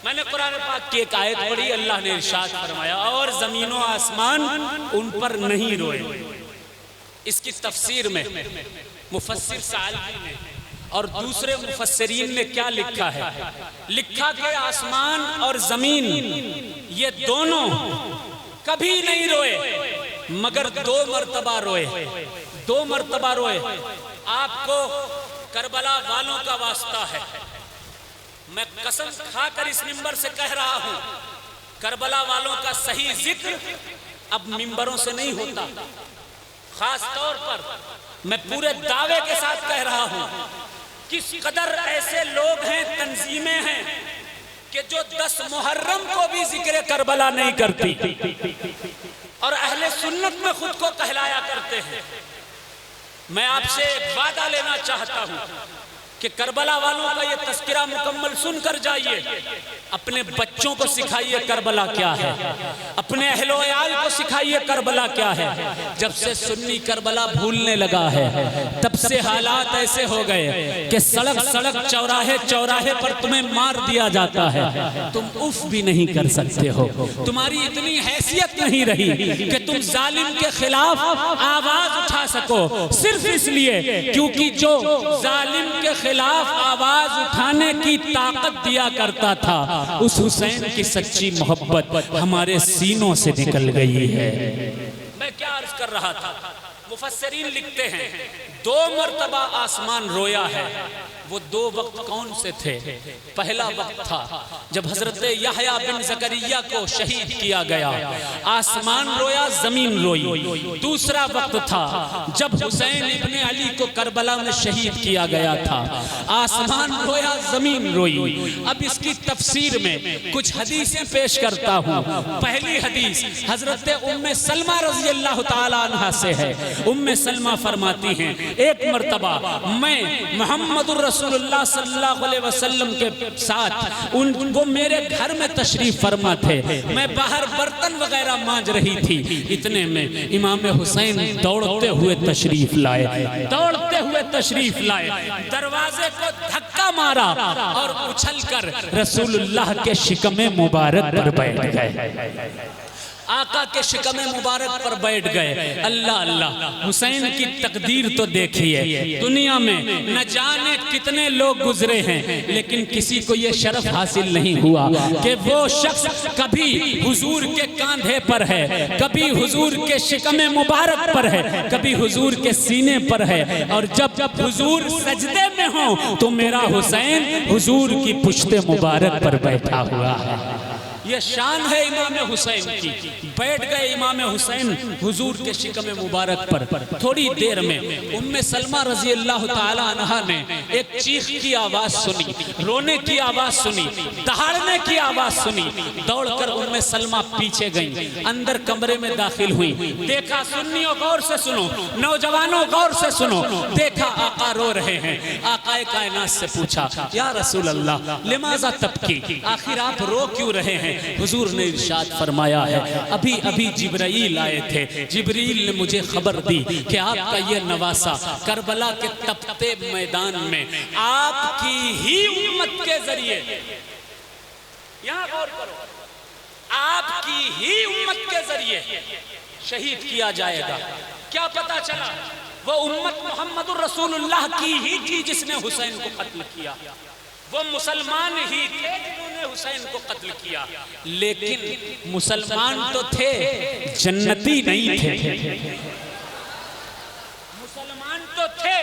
میں نے قرآن پاک کی ایک آیت پڑھی، اللہ نے ارشاد فرمایا اور زمین و آسمان ان پر نہیں روئے۔ اس کی تفسیر میں مفسر سعلوی نے اور دوسرے مفسرین نے کیا لکھا ہے؟ لکھا کہ آسمان اور زمین یہ دونوں کبھی نہیں روئے مگر 2 مرتبہ روئے، 2 مرتبہ روئے۔ آپ کو کربلا والوں کا واسطہ ہے، میں قسم کھا کر اس ممبر سے کہہ رہا ہوں، کربلا والوں کا صحیح ذکر اب ممبروں سے نہیں ہوتا۔ خاص طور پر میں پورے دعوے کے ساتھ کہہ رہا ہوں، کس قدر ایسے لوگ ہیں، تنظیمیں ہیں کہ جو 10 محرم کو بھی ذکر کربلا نہیں کرتی اور اہل سنت میں خود کو کہلایا کرتے ہیں۔ میں آپ سے ایک وعدہ لینا چاہتا ہوں کہ کربلا والوں کا یہ تذکرہ مکمل سن کر جائیے، اپنے بچوں کو سکھائیے کربلا کیا ہے، اپنے اہل و عیال کو سکھائیے کربلا کیا ہے۔ جب سے سنی کربلا بھولنے لگا ہے تب سے حالات ایسے ہو گئے کہ سڑک سڑک چوراہے چوراہے پر تمہیں مار دیا جاتا ہے، تم اف بھی نہیں کر سکتے ہو، تمہاری اتنی حیثیت نہیں رہی کہ تم ظالم کے خلاف آواز اٹھا سکو، صرف اس لیے کیونکہ جو ظالم کے خلاف آواز اٹھانے کی طاقت دیا کرتا تھا، اس حسین کی سچی محبت ہمارے سینوں سے نکل گئی ہے۔ میں کیا عرض کر رہا تھا؟ مفسرین لکھتے ہیں 2 مرتبہ آسمان رویا ہے۔ وہ 2 وقت کون سے تھے؟ پہلا وقت تھا جب حضرت یحییٰ بن زکریا کو شہید کیا گیا، آسمان رویا، زمین روئی۔ دوسرا وقت تھا جب حسین ابن علی کو کربلا میں شہید کیا گیا تھا، آسمان رویا، زمین روئی۔ اب اس کی تفسیر میں کچھ حدیثیں پیش کرتا ہوں۔ پہلی حدیث حضرت ام سلمہ رضی اللہ تعالیٰ عنہ سے ہے۔ ام سلمہ فرماتی ہیں ایک مرتبہ میں محمد رسول اللہ صلی اللہ علیہ وسلم کے ساتھ وہ میرے گھر میں تشریف فرما تھے، میں باہر برتن وغیرہ مانج رہی تھی، اتنے میں امام حسین دوڑتے ہوئے تشریف لائے، دوڑتے ہوئے تشریف لائے، دروازے کو دھکا مارا اور اچھل کر رسول اللہ کے شکم مبارک پر بیٹھ گئے، آقا کے شکم مبارک پر بیٹھ گئے۔ اللہ اللہ، حسین کی تقدیر تو دیکھیے، دنیا میں نہ جانے کتنے لوگ گزرے ہیں لیکن کسی کو یہ شرف حاصل نہیں ہوا کہ وہ شخص کبھی حضور کے کاندھے پر ہے، کبھی حضور کے شکم مبارک پر ہے، کبھی حضور کے سینے پر ہے، اور جب حضور سجدے میں ہوں تو میرا حسین حضور کی پشت مبارک پر بیٹھا ہوا ہے۔ یہ شان ہے امام حسین کی۔ بیٹھ گئے امام حسین حضور کے شکم مبارک پر۔ تھوڑی دیر میں ام سلمہ رضی اللہ تعالی عنہ نے ایک چیخ کی آواز سنی، رونے کی آواز سنی، دہاڑنے کی آواز سنی، دوڑ کر ام سلمہ پیچھے گئیں، اندر کمرے میں داخل ہوئی، دیکھا، سنیوں غور سے سنو، نوجوانوں غور سے سنو، دیکھا آقا رو رہے ہیں۔ آقا کائنات سے پوچھا یا رسول اللہ لماذا تبکی، آخر آپ رو کیوں رہے ہیں؟ حضور نے ارشاد فرمایا ہے ابھی ابھی جبرائیل آئے تھے، جبرائیل نے مجھے خبر دی کہ آپ کا یہ نواسا کربلا کے تپتے میدان میں آپ کی ہی امت کے ذریعے، یہاں غور کرو، آپ کی ہی امت کے ذریعے شہید کیا جائے گا۔ کیا پتا چلا؟ وہ امت محمد الرسول اللہ کی ہی تھی جس نے حسین کو قتل کیا، وہ مسلمان ہی تھے جنہوں نے حسین کو قتل کیا، لیکن مسلمان تو تھے، جنتی نہیں تھے، مسلمان تو تھے،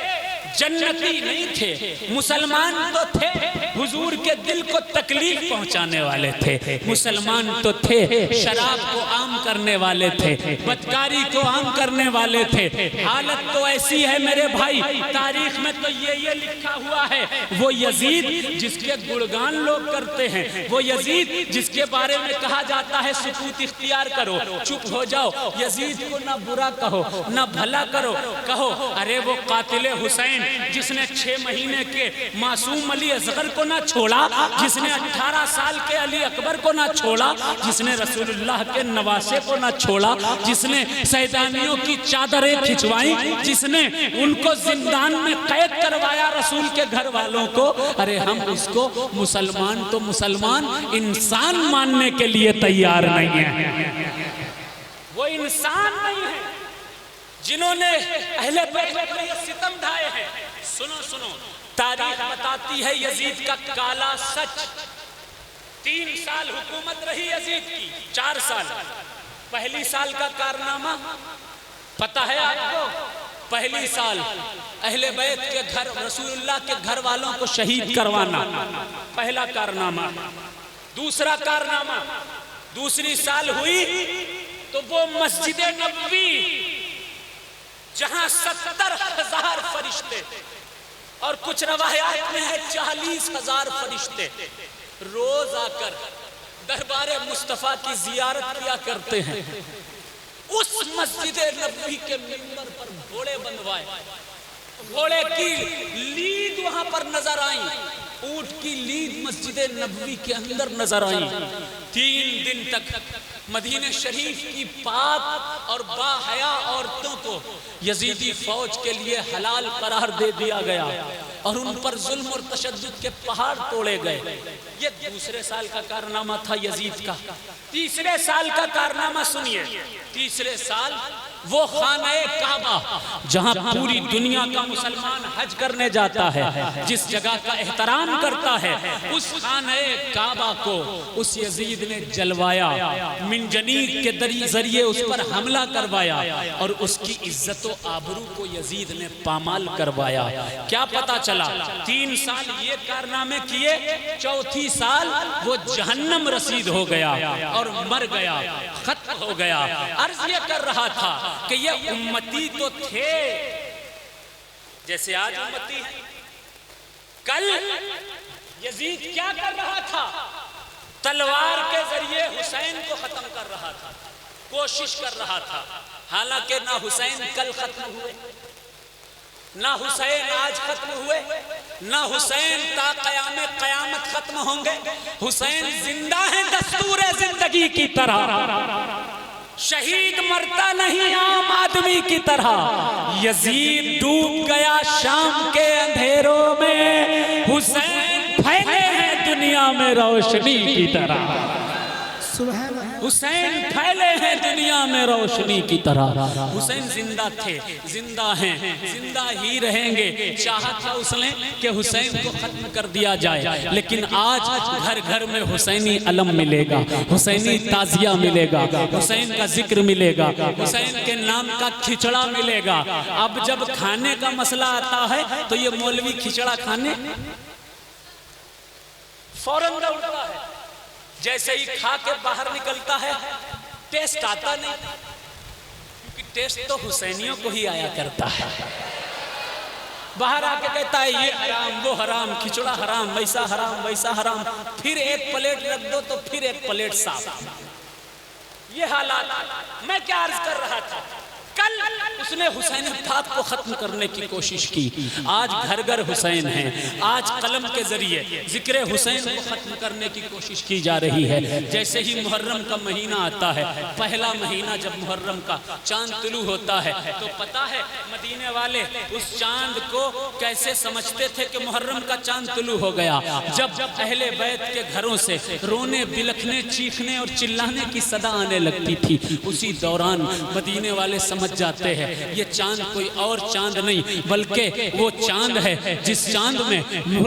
جنتی نہیں تھے، مسلمان تو تھے، حضور کے دل کو تکلیف پہنچانے والے تھے، مسلمان تو تھے، شراب کو عام کرنے والے تھے، بدکاری کو عام کرنے والے تھے۔ حالت تو ایسی ہے میرے بھائی، تاریخ میں تو یہ لکھا ہوا ہے، وہ یزید جس کے گڑگان لوگ کرتے ہیں، وہ یزید جس کے بارے میں کہا جاتا ہے سکوت اختیار کرو، چپ ہو جاؤ، یزید کو نہ برا کہو نہ بھلا کرو، کہو ارے وہ قاتل حسین جس نے 6 مہینے کے معصوم علی اصغر کو کو نہ چھوڑا، جس نے 18 سال کے علی اکبر کو نہ چھوڑا، جس نے رسول اللہ کے نواسے کو نہ چھوڑا، جس نے سیدانیوں کی چادریں کھچوائیں، جس نے ان کو زندان میں قید کروایا رسول کے گھر والوں کو، ارے ہم اس کو مسلمان تو مسلمان انسان ماننے کے لیے تیار نہیں ہیں۔ وہ انسان نہیں ہے جنہوں نے اہل بیت پر یہ ستم ڈھائے ہیں۔ سنو تاریخ بتاتی ہے یزید کا کالا سچ، 3 سال حکومت رہی یزید کی، 4 سال۔ پہلی سال کا کارنامہ پتہ ہے آپ کو؟ پہلی سال اہل بیت کے گھر، رسول اللہ کے گھر والوں کو شہید کروانا، پہلا کارنامہ۔ دوسرا کارنامہ، دوسری سال ہوئی تو وہ مسجد نبوی جہاں 70,000 فرشتے اور کچھ روایات میں ہے 40,000 فرشتے روز آ کر دربار مصطفیٰ کی زیارت کیا کرتے ہیں، اس مسجد نبوی کے منبر پر گھوڑے بنوائے، گھوڑے کی لید وہاں پر نظر آئیں، اونٹ کی لید مسجد نبوی کے اندر نظر آئیں۔ 3 دن تک مدینہ شریف کی پاک اور باحیا عورتوں کو یزیدی فوج کے لیے حلال قرار دے دیا گیا اور ان پر ظلم اور تشدد کے پہاڑ توڑے گئے۔ یہ دوسرے سال کا کارنامہ تھا یزید کا۔ تیسرے سال کا کارنامہ سنیے۔ تیسرے سال وہ خانہ کعبہ جہاں پوری دنیا کا مسلمان حج کرنے جاتا ہے، جس جگہ کا احترام کرتا ہے، اس خانہ کعبہ کو اس یزید نے جلوایا، منجنیق کے ذریعے اس پر حملہ کروایا اور اس کی عزت و آبرو کو یزید نے پامال کروایا۔ کیا پتا چلا؟ 3 سال یہ کارنامے کیے، چوتھی سال وہ جہنم رسید ہو گیا اور مر گیا، ختم ہو گیا۔ عرض یہ کر رہا تھا کہ یہ امتی تو تھے جیسے آج امتی ہے۔ کل یزید کیا کر رہا تھا؟ تلوار کے ذریعے حسین کو ختم کر رہا تھا، کوشش کر رہا تھا۔ حالانکہ نہ حسین کل ختم ہوئے، نہ حسین آج ختم ہوئے، نہ حسین تا قیام قیامت ختم ہوں گے۔ حسین زندہ ہیں دستور زندگی کی طرح، شہید مرتا نہیں عام آدمی کی طرح۔ یزید ڈوب گیا شام کے اندھیروں میں، حسین پھیلے ہیں دنیا میں روشنی کی طرح۔ حسین پھیلے ہیں دنیا میں روشنی کی طرح۔ حسین زندہ تھے، زندہ ہیں، زندہ ہی رہیں گے۔ چاہا تھا اس نے کہ حسین کو ختم کر دیا جائے، لیکن آج گھر گھر میں حسینی علم ملے گا، حسینی تعزیہ ملے گا، حسین کا ذکر ملے گا، حسین کے نام کا کھچڑا ملے گا۔ اب جب کھانے کا مسئلہ آتا ہے تو یہ مولوی کھچڑا کھانے فوراً دوڑتا ہے، جیسے ہی کھا کے باہر نکلتا ہے ٹیسٹ آتا نہیں، کیونکہ ٹیسٹ تو حسینیوں کو ہی آیا کرتا ہے۔ باہر آ کے کہتا ہے یہ حرام وہ حرام، کھچڑا حرام، ویسا حرام ویسا حرام، پھر ایک پلیٹ رکھ دو تو پھر ایک پلیٹ صاف۔ یہ حالات میں کیا عرض کر رہا تھا؟ کل اس نے حسین پاک کو ختم کرنے کی کوشش کی، آج گھر گھر حسین ہیں، آج قلم کے ذریعے ذکر حسین کو ختم کرنے کی کوشش کی جا رہی ہے۔ جیسے ہی محرم کا مہینہ آتا ہے، پہلا مہینہ جب محرم کا چاند طلوع ہوتا ہے تو پتہ ہے مدینے والے اس چاند کو کیسے سمجھتے تھے کہ محرم کا چاند طلوع ہو گیا؟ جب اہل بیت کے گھروں سے رونے بلکنے چیخنے اور چلانے کی صدا آنے لگتی تھی، اسی دوران مدینے والے سمجھ جاتے ہیں یہ چاند کوئی اور چاند نہیں بلکہ وہ چاند ہے جس چاند میں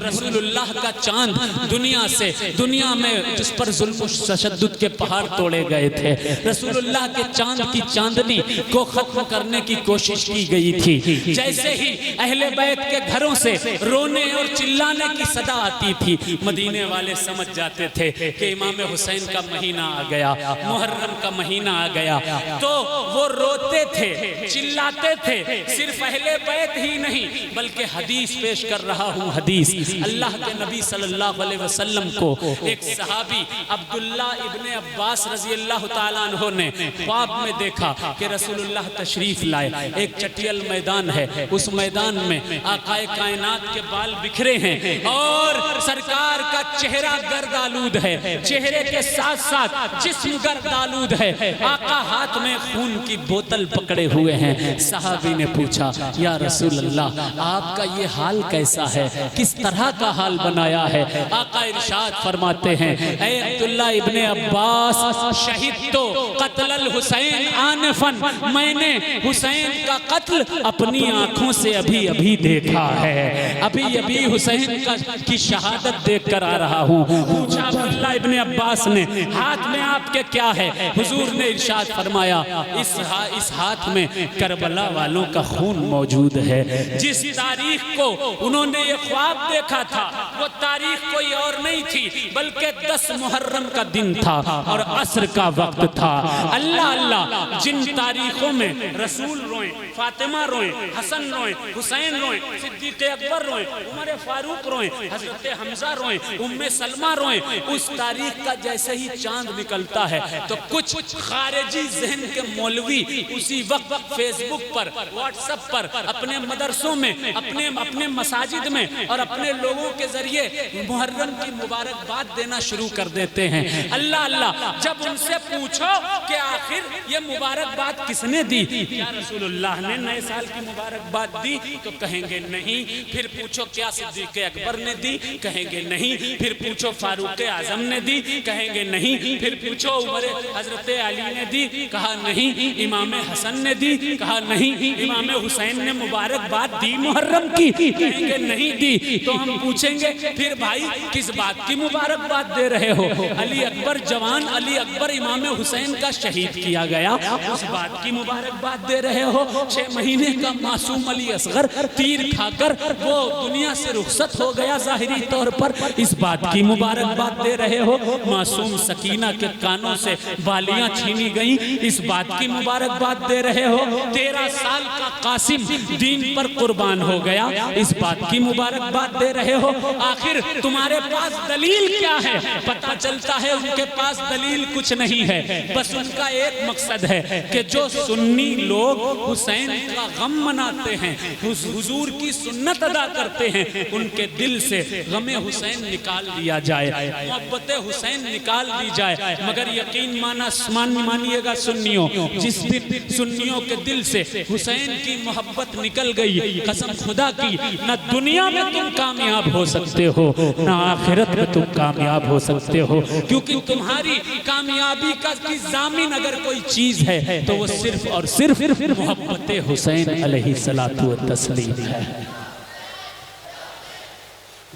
رسول اللہ کا چاند دنیا میں جس پر ظلم و تشدد کے پہاڑ توڑے گئے تھے، رسول اللہ کے چاند کی چاندنی کو ختم کرنے کی کوشش کی گئی تھی۔ جیسے ہی اہل بیت کے گھروں سے رونے اور چلانے کی صدا آتی تھی، مدینے والے سمجھ جاتے تھے کہ امام حسین کا مہینہ آ گیا، محرم کا مہینہ آ گیا، تو وہ روتے تھے تھے، چلاتے تھے، صرف اہل بیت ہی نہیں بلکہ حدیث پیش کر رہا ہوں حدیث۔ اللہ کے نبی صلی اللہ علیہ وسلم کو ایک صحابی عبداللہ ابن عباس رضی اللہ تعالیٰ عنہ نے خواب میں دیکھا کہ رسول اللہ تشریف لائے، ایک چٹیل میدان ہے، اس میدان میں آقا کائنات کے بال بکھرے ہیں اور سرکار کا چہرہ گرد آلود ہے، چہرے کے ساتھ ساتھ جسم گرد آلود ہے، آقا ہاتھ میں خون کی بوتل پکڑے ہوئے ہیں۔ صحابی نے پوچھا یا رسول اللہ آپ کا یہ حال کیسا ہے، کس طرح کا حال بنایا ہے؟ آقا ارشاد فرماتے ہیں اے عبداللہ ابن عباس شہید تو قتل الحسین آنفاً، میں نے حسین کا قتل اپنی آنکھوں سے ابھی ابھی دیکھا ہے، ابھی ابھی حسین کی شہادت دیکھ کر آ رہا ہوں۔ پوچھا عبداللہ ابن عباس نے ہاتھ میں آپ کے کیا ہے؟ حضور نے ارشاد فرمایا اس ہاتھ میں کربلا والوں کا خون موجود ہے۔ جس تاریخ کو انہوں نے یہ خواب دیکھا تھا وہ تاریخ کوئی اور نہیں تھی بلکہ 10 محرم کا دن تھا اور عصر کا وقت تھا۔ اللہ اللہ، جن تاریخوں میں رسول روئیں، فاطمہ روئیں، حسن روئیں، حسین روئیں، صدیق اکبر روئیں، عمر فاروق روئیں، حضرت حمزہ روئیں، ام سلمہ روئیں، اس تاریخ کا جیسے ہی چاند نکلتا ہے تو کچھ خارجی ذہن کے مولوی اسی وقت فیس بک پر، واٹس ایپ پر، اپنے مدرسوں میں، اپنے مساجد میں اور اپنے لوگوں کے ذریعے محرم کی مبارکباد دینا شروع کر دیتے ہیں۔ اللہ اللہ، جب ان سے پوچھو کہ آخر یہ مبارکباد کس نے دی؟ یا رسول اللہ نے نئے سال کی مبارکباد دی تو کہیں گے نہیں۔ پھر پوچھو کیا صدیق اکبر نے دی؟ کہیں گے نہیں۔ پھر پوچھو فاروق اعظم نے دی؟ کہیں گے نہیں۔ پھر پوچھو عمر حضرت علی نے دی؟ کہا نہیں۔ امام حسن نے دی؟ کہا نہیں۔ امام حسین نے مبارکباد دی محرم کی؟ کہیں گے نہیں دی۔ تو ہم پوچھیں گے پھر بھائی کس بات کی مبارکباد دے رہے ہو؟ علی اکبر جوان، علی اکبر امام حسین کا شہید کیا گیا، اس بات کی مبارکباد دے رہے ہو؟ 6 مہینے کا معصوم علی اصغر تیر کھا کر وہ دنیا سے رخصت ہو گیا ظاہری طور پر، اس بات کی مبارکباد دے رہے ہو؟ معصوم سکینہ کے کانوں سے بالیاں چھینی گئیں، اس بات کی مبارکباد دے رہے ہو؟ 13 سال کا قاسم دین پر قربان ہو گیا، اس بات کی مبارکباد دے رہے ہو؟ آخر تمہارے پاس دلیل کیا ہے؟ پتہ چلتا ہے ان کے پاس دلیل کچھ نہیں ہے، بس ان کا ایک مقصد ہے کہ جو سنی لوگ حسین کا غم مناتے ہیں، حضور کی سنت ادا کرتے ہیں، ان کے دل سے غم حسین نکال دیا جائے، محبت حسین نکال دی جائے۔ مگر یقین مانیے گا سنیوں، جس دن سنیوں کے دل سے حسین کی محبت نکل گئی، قسم خدا کی نہ دنیا میں تم کامیاب ہو سکتے ہو نہ آخرت میں تم کامیاب ہو سکتے ہو، کیونکہ تمہاری کامیابی کا ضامن اگر کوئی چیز ہے تو وہ صرف اور صرف محبت حسین علیہ السلام ہے۔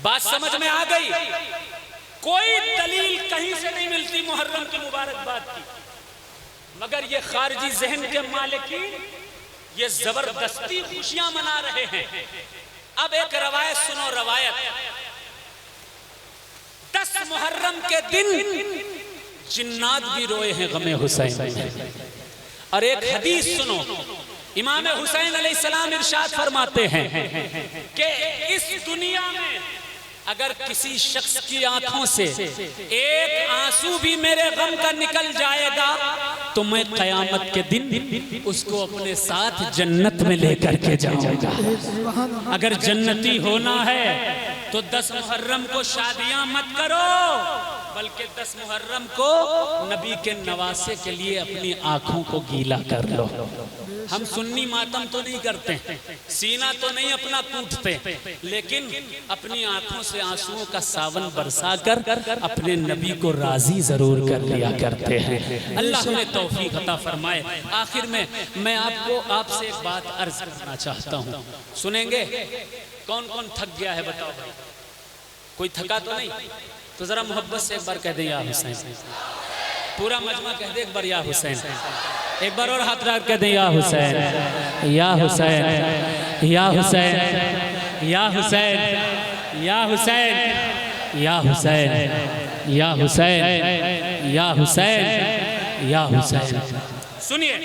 بات سمجھ میں آ گئی؟ کوئی دلیل کہیں سے نہیں ملتی محرم کی مبارکباد کی، مگر یہ خارجی ذہن کے مالکین یہ زبردستی خوشیاں منا رہے ہیں۔ اب ایک روایت سنو، روایت 10 محرم کے دن جنات بھی روئے ہیں غم حسین میں۔ اور ایک حدیث سنو، امام حسین علیہ السلام ارشاد فرماتے ہیں کہ اس دنیا میں اگر کسی شخص کی آنکھوں سے ایک آنسو بھی میرے غم کا نکل جائے گا تو میں قیامت کے دن اس کو اپنے ساتھ جنت میں لے کر کے جاؤں گا۔ اگر جنتی ہونا ہے تو 10 محرم کو شادیاں مت کرو، بلکہ 10 محرم کو نبی کے نواسے کے لیے اپنی آنکھوں کو گیلا کر لو۔ ہم سنی ماتم تو نہیں کرتے، سینہ تو نہیں اپنا کوٹتے، لیکن اپنی آنکھوں سے آنسوؤں کا ساون برسا کر اپنے نبی کو راضی ضرور کر لیا کرتے ہیں۔ اللہ ہمیں توفیق عطا فرمائے۔ آخر میں آپ سے ایک بات عرض کرنا چاہتا ہوں، سنیں گے؟ کون کون تھک گیا ہے بتاؤ بھائی؟ کوئی تھکا تو نہیں؟ تو ذرا محبت سے ایک بار کہہ دیں یا حسین۔ پورا مجمع کہہ دیں ایک بار یا حسین۔ ایک بار اور ہاتھ رکھ کہہ دیں یا حسین، یا حسین، یا حسین، یا حسین، یا حسین، یا حسین، یا حسین، یا حسین، یا حسین۔ سنیے،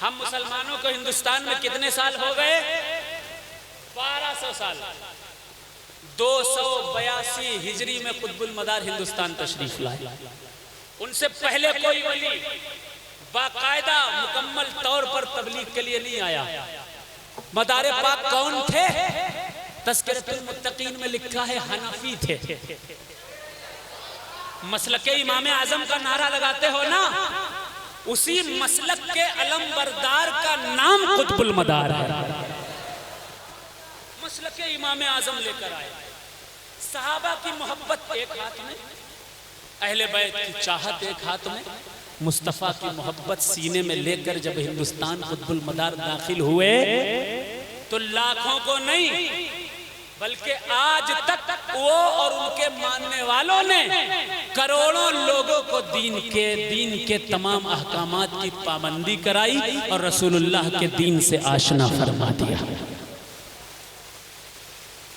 ہم مسلمانوں کو ہندوستان میں کتنے سال ہو گئے؟ 1200 سال۔ 282 ہجری میں قطب المدار ہندوستان تشریف لائے۔ ان سے پہلے کوئی ولی باقاعدہ مکمل طور پر تبلیغ کے لیے نہیں آیا۔ مدار پاک کون تھے؟ تذکرۃ المتقین میں لکھا ہے حنفی تھے۔ مسلک امام اعظم کا نعرہ لگاتے ہو نا، اسی مسلک کے علم بردار کا نام قطب المدار ہے۔ مسلک امام اعظم لے کر آئے، صحابہ کی محبت ایک ہاتھ میں، اہل بیت کی چاہت ایک ہاتھ میں، مصطفیٰ کی محبت سینے میں لے کر جب ہندوستان قطب المدار داخل ہوئے تو لاکھوں کو نہیں بلکہ آج تک وہ اور ان کے ماننے والوں نے کروڑوں لوگوں کو دین کے تمام احکامات کی پابندی کرائی اور رسول اللہ کے دین سے آشنا فرما دیا۔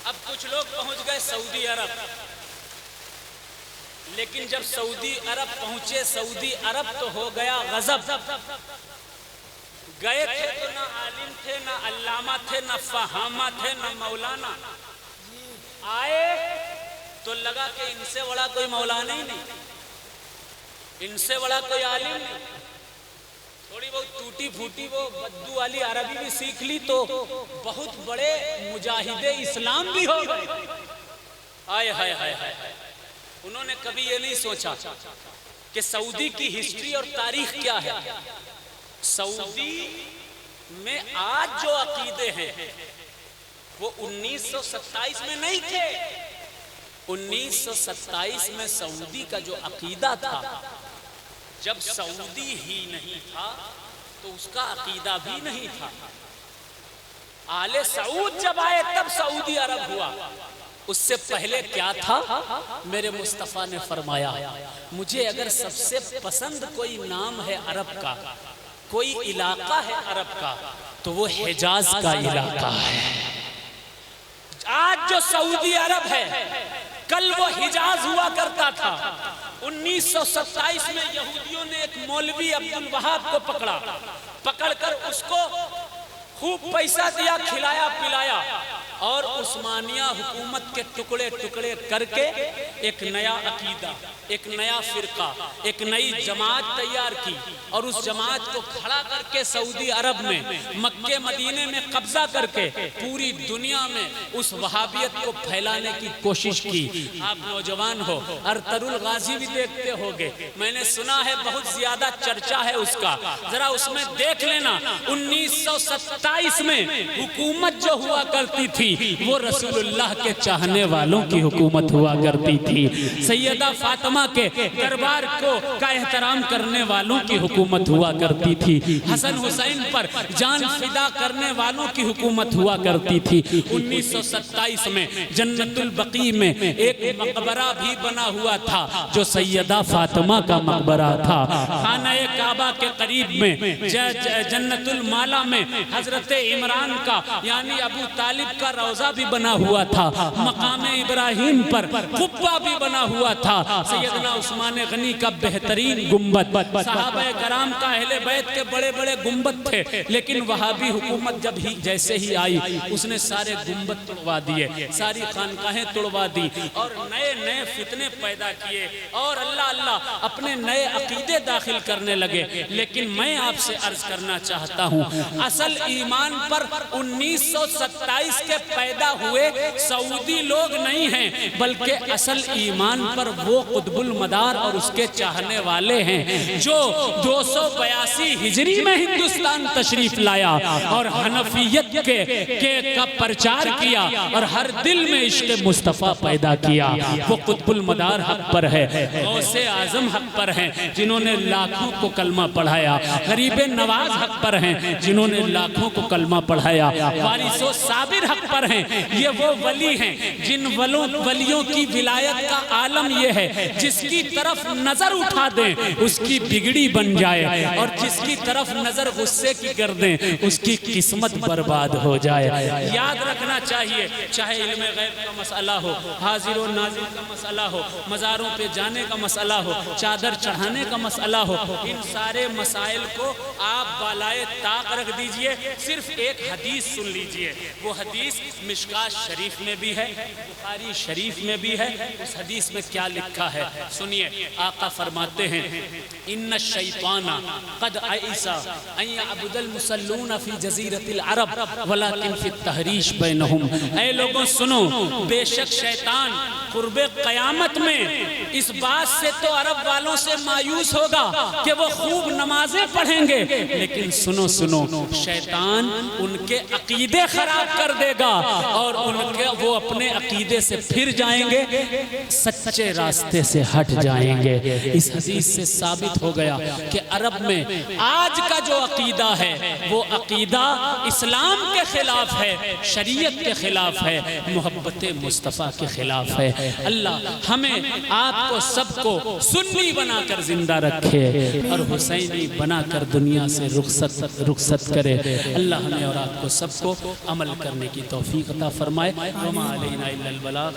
اب کچھ لوگ پہنچ گئے سعودی عرب، لیکن جب سعودی عرب پہنچے، سعودی عرب تو ہو گیا غضب۔ گئے تھے تو نہ عالم تھے، نہ علامہ تھے، نہ فہامہ تھے، نہ مولانا۔ آئے تو لگا کہ ان سے بڑا کوئی مولانا ہی نہیں، ان سے بڑا کوئی عالم نہیں۔ تھوڑی بہت ٹوٹی پھوٹی وہ بدو والی عربی بھی سیکھ لی تو بہت بڑے مجاہد اسلام بھی ہو گئے۔ آئے ہائے ہائے ہائے، انہوں نے کبھی یہ نہیں سوچا کہ سعودی کی ہسٹری اور تاریخ کیا ہے۔ سعودی میں آج جو عقیدے ہیں وہ 1927 میں نہیں تھے۔ 1927 میں سعودی کا جو عقیدہ تھا، جب سعودی ہی نہیں تھا تو اس کا عقیدہ بھی نہیں تھا۔ آل سعود جب آئے تب سعودی عرب ہوا۔ اس سے پہلے کیا تھا؟ میرے مصطفیٰ نے فرمایا مجھے اگر سب سے پسند کوئی نام ہے عرب کا، کوئی علاقہ ہے عرب کا، تو وہ حجاز کا علاقہ ہے۔ آج جو سعودی عرب ہے کل وہ حجاز ہوا کرتا تھا۔ 1927 میں یہودیوں نے ایک مولوی عبد الوہاب کو پکڑ کر اس کو خوب پیسہ دیا، کھلایا پلایا، اور عثمانیہ حکومت کے ٹکڑے ٹکڑے کر کے ایک نیا عقیدہ، ایک نیا فرقہ، ایک نئی جماعت تیار کی، اور اس جماعت کو کھڑا کر کے سعودی عرب میں مکہ مدینے میں قبضہ کر کے پوری دنیا میں اس وہابیت کو پھیلانے کی کوشش کی۔ آپ نوجوان ہو، ارطغرل الغازی بھی دیکھتے ہوگے، میں نے سنا ہے بہت زیادہ چرچا ہے اس کا، ذرا اس میں دیکھ لینا۔ 1927 میں حکومت جو ہوا کرتی تھی وہ رسول اللہ کے چاہنے والوں کی حکومت ہوا کرتی تھی، سیدہ فاطمہ کے دربار کا احترام کرنے والوں کی حکومت ہوا کرتی تھی، حسن حسین پر جان فدا کرنے والوں کی حکومت ہوا کرتی تھی۔ 1927 میں جنت البقیع میں ایک مقبرہ بھی بنا ہوا تھا جو سیدہ فاطمہ کا مقبرہ تھا۔ خانہ کعبہ کے قریب میں جنت المالا میں حضرت عمران کا یعنی ابو طالب کا روضہ بھی بنا ہوا تھا، مقام ابراہیم پر قبہ بھی بنا ہوا تھا، سیدنا عثمان غنی کا بہترین گنبد، صحابہ کرام کا اہل بیت کے بڑے بڑے گنبد تھے، لیکن وہابی حکومت جب ہی جیسے ہی آئی اس نے سارے گنبد توڑوا دیے، ساری خانقاہیں توڑوا دی اور نئے نئے فتنے پیدا کیے اور اللہ اپنے نئے عقیدے داخل کرنے لگے۔ لیکن میں آپ سے عرض کرنا چاہتا ہوں اصل ایمان پر 1927 کے پیدا ہوئے سعودی لوگ نہیں ہیں، بلکہ اصل ایمان پر وہ قطب المدار اور اس کے چاہنے والے ہیں جو 282 ہجری میں ہندوستان تشریف لایا اور حنفیت کا پرچار کیا اور ہر دل میں عشق مصطفیٰ پیدا کیا۔ وہ قطب المدار حق پر ہے، غوث اعظم حق پر ہیں جنہوں نے لاکھوں کو کلمہ پڑھایا، غریب نواز حق پر ہیں جنہوں نے لاکھوں کو کلمہ پڑھایا، وارث و صابر حق پر ہیں، یہ وہ ولی ہیں جن ولیوں کی ولایت کا عالم یہ ہے جس کی طرف نظر اٹھا دیں اس کی بگڑی بن جائے اور جس کی طرف نظر غصے کی کر دیں اس کی قسمت برباد ہو جائے۔ یاد رکھنا چاہیے چاہے علم غیب کا مسئلہ ہو، حاضر و ناظر کا مسئلہ ہو، مزاروں پہ جانے کا مسئلہ ہو، چادر چڑھانے کا مسئلہ ہو، ان سارے مسائل کو آپ بالائے طاق رکھ دیجئے، صرف ایک حدیث سن لیجئے۔ وہ حدیث مشکات شریف میں بھی ہے، بخاری شریف میں بھی ہے۔ اس حدیث میں کیا لکھا ہے سنیے، آقا فرماتے ہیں ان الشیطان قد عیسا ان یعبد المصلون فی جزیرۃ العرب ولکن فی التحریش بینہم۔ اے لوگوں سنو، بے شک شیطان قرب قیامت میں اس بات سے تو عرب والوں سے مایوس ہوگا کہ وہ خوب نمازیں پڑھیں گے، لیکن سنو شیطان ان کے عقیدے خراب کر دے گا اور وہ اپنے عقیدے سے پھر جائیں گے، سچے راستے سے ہٹ جائیں گے۔ اس حدیث سے ثابت ہو گیا کہ عرب میں آج کا جو عقیدہ ہے وہ عقیدہ اسلام کے خلاف ہے، شریعت کے خلاف ہے، محبت مصطفیٰ کے خلاف ہے۔ اللہ ہمیں آپ کو سب کو سنی بنا کر زندہ رکھے اور حسینی بنا کر دنیا سے رخصت کرے۔ اللہ ہمیں اور آپ کو سب کو عمل کرنے کی توفیق عطا فرمائے۔ وما علینا الا البلاغ۔